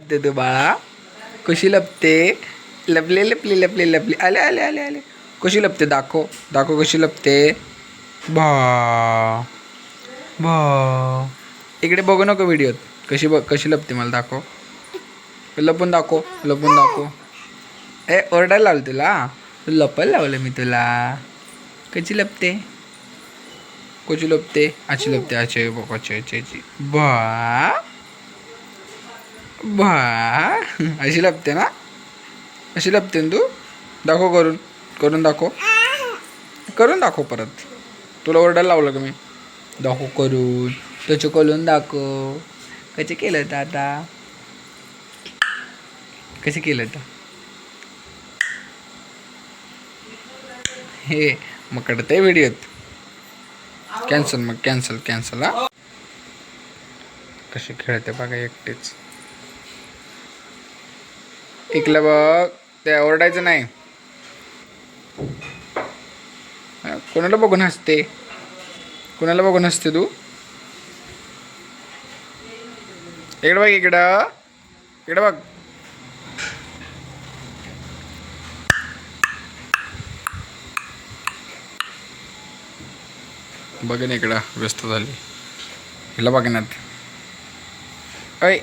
ते तू बाळा कशी लपते. लपले लपले लपले लपले आले आले आले आले. कशी लपते दाखव दाखव कशी लपते. बा बा इकडे बघू नको व्हिडिओत. कशी लपते मला दाखव. लपून दाखव लपून दाखव. ओरडायला लावलं तुला. लपायला लावलं मी तुला. कशी लपते. कशी लपते. अशी लपते अच्छे अच्छे अच्छे अच्छी. बा बा अशी लपते ना. अशी लपते ना तू. दाखव करून. करून दाखव. करून दाखव परत. तुला ओरडायला लावलं का मी. दाखव करून. त्याचं करून दाखव. कसे केलं होतं आता. कसे केलं होतं. हे मग कडतंय व्हिडिओत. कॅन्सल मग कॅन्सल कॅन्सल हा. कशी खेळते बघा एकटेच. ऐकलं बघ. ते ओरडायचं नाही. कोणाला बघून हसते. कोणाला बघून हसते तू. इकडं बघ इकडं. इकडं बघ. बघेन इकडं व्यस्त झाली. हिला बघण्यात. ऐ